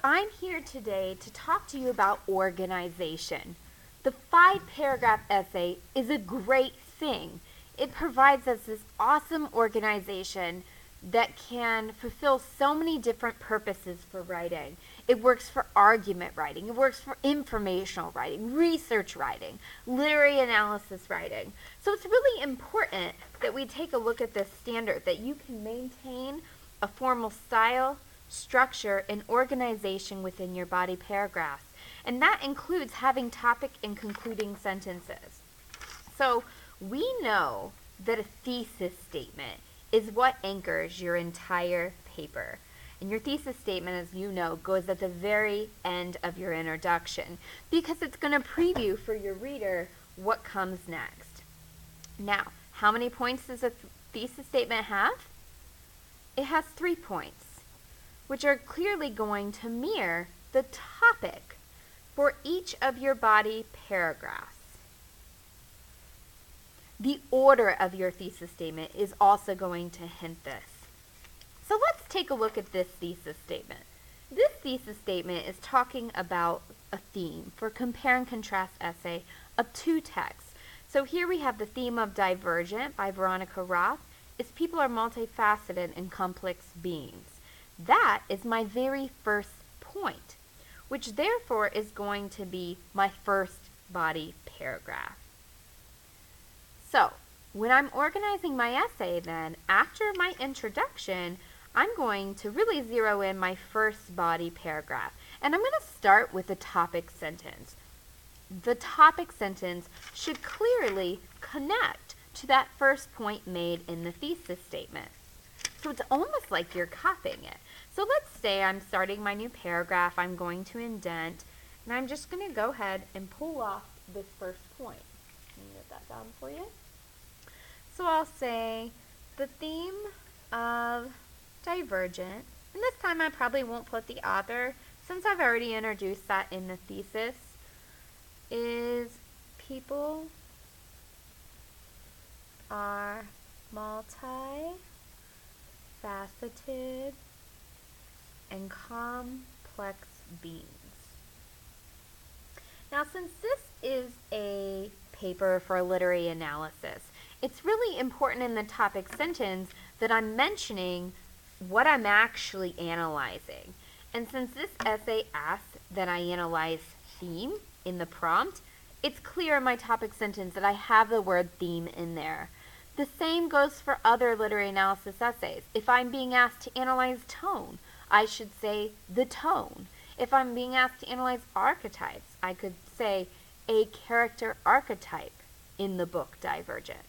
I'm here today to talk to you about organization. The 5-paragraph essay is a great thing. It provides us this awesome organization that can fulfill so many different purposes for writing. It works for argument writing, it works for informational writing, research writing, literary analysis writing. So it's really important that we take a look at this standard, that you can maintain a formal style, structure, and organization within your body paragraphs. And that includes having topic and concluding sentences. So we know that a thesis statement is what anchors your entire paper. And your thesis statement, as you know, goes at the very end of your introduction because it's going to preview for your reader what comes next. Now, how many points does a thesis statement have? It has 3 points, which are clearly going to mirror the topic for each of your body paragraphs. The order of your thesis statement is also going to hint this. So let's take a look at this thesis statement. This thesis statement is talking about a theme for compare and contrast essay of 2 texts. So here we have the theme of Divergent by Veronica Roth. Is people are multifaceted and complex beings. That is my very first point, which therefore is going to be my first body paragraph. So, when I'm organizing my essay then, after my introduction, I'm going to really zero in my first body paragraph. And I'm going to start with the topic sentence. The topic sentence should clearly connect to that first point made in the thesis statement. So it's almost like you're copying it. So let's say I'm starting my new paragraph, I'm going to indent, and I'm just going to go ahead and pull off this first point. Let me get that down for you. So I'll say the theme of Divergent, and this time I probably won't put the author since I've already introduced that in the thesis, is people are multifaceted and complex beings. Now, since this is a paper for literary analysis, it's really important in the topic sentence that I'm mentioning what I'm actually analyzing. And since this essay asks that I analyze theme in the prompt, it's clear in my topic sentence that I have the word theme in there. The same goes for other literary analysis essays. If I'm being asked to analyze tone, I should say the tone. If I'm being asked to analyze archetypes, I could say a character archetype in the book Divergent.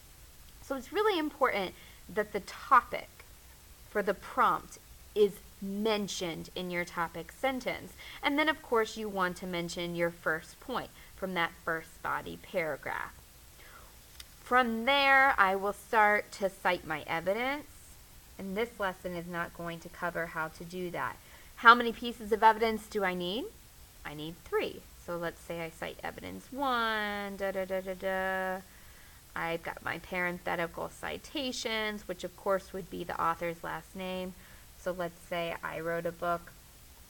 So it's really important that the topic for the prompt is mentioned in your topic sentence. And then, of course, you want to mention your first point from that first body paragraph. From there, I will start to cite my evidence. And this lesson is not going to cover how to do that. How many pieces of evidence do I need? I need 3. So let's say I cite evidence 1, I've got my parenthetical citations, which of course would be the author's last name. So let's say I wrote a book,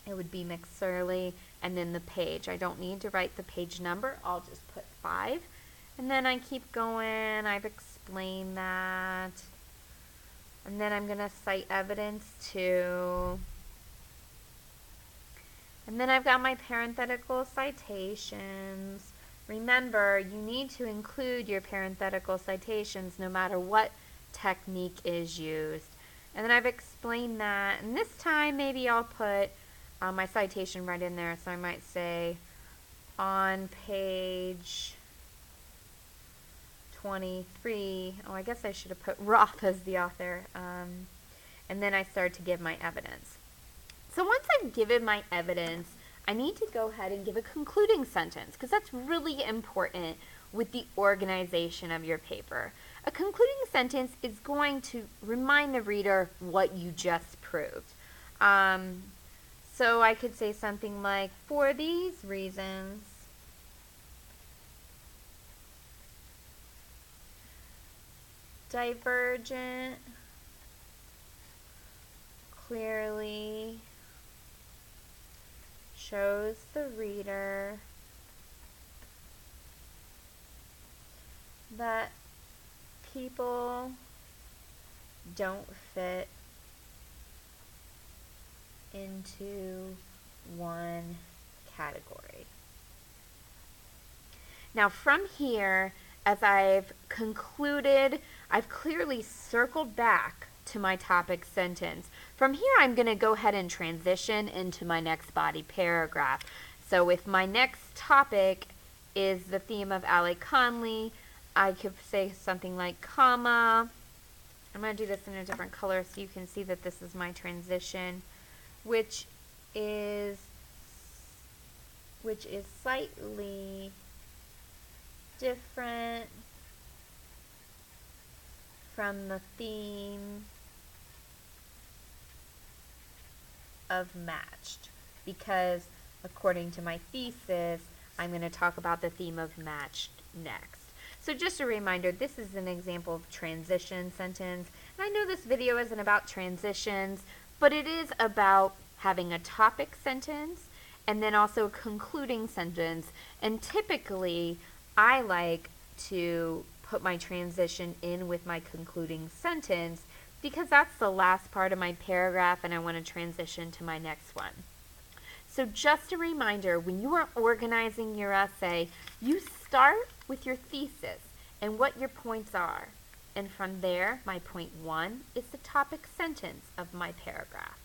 it would be McSorley, and then the page. I don't need to write the page number, I'll just put 5. And then I keep going, I've explained that. And then I'm going to cite evidence 2. And then I've got my parenthetical citations. Remember, you need to include your parenthetical citations no matter what technique is used. And then I've explained that. And this time maybe I'll put my citation right in there. So I might say on page 23. Oh, I guess I should have put Roth as the author. And then I start to give my evidence. So once I've given my evidence, I need to go ahead and give a concluding sentence because that's really important with the organization of your paper. A concluding sentence is going to remind the reader what you just proved. So I could say something like, for these reasons, Divergent clearly shows the reader that people don't fit into one category. Now from here, as I've concluded, I've clearly circled back to my topic sentence. From here, I'm going to go ahead and transition into my next body paragraph. So if my next topic is the theme of Ali Conley, I could say something like comma. I'm going to do this in a different color so you can see that this is my transition, which is slightly different from the theme of matched, because according to my thesis, I'm going to talk about the theme of matched next. So just a reminder, this is an example of transition sentence. And I know this video isn't about transitions, but it is about having a topic sentence and then also a concluding sentence. And typically, I like to put my transition in with my concluding sentence because that's the last part of my paragraph and I want to transition to my next one. So just a reminder, when you are organizing your essay, you start with your thesis and what your points are. And from there, my point 1 is the topic sentence of my paragraph.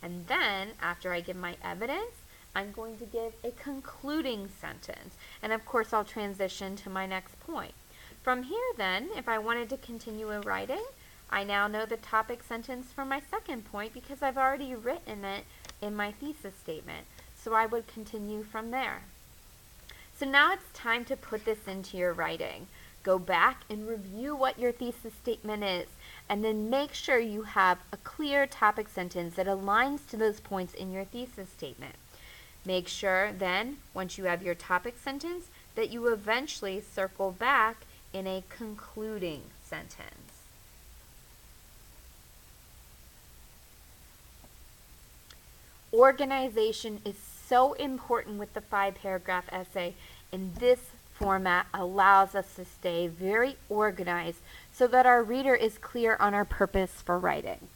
And then, after I give my evidence, I'm going to give a concluding sentence. And of course, I'll transition to my next point. From here then, if I wanted to continue writing, I now know the topic sentence for my second point because I've already written it in my thesis statement. So I would continue from there. So now it's time to put this into your writing. Go back and review what your thesis statement is, and then make sure you have a clear topic sentence that aligns to those points in your thesis statement. Make sure then, once you have your topic sentence, that you eventually circle back in a concluding sentence. Organization is so important with the 5-paragraph essay, and this format allows us to stay very organized so that our reader is clear on our purpose for writing.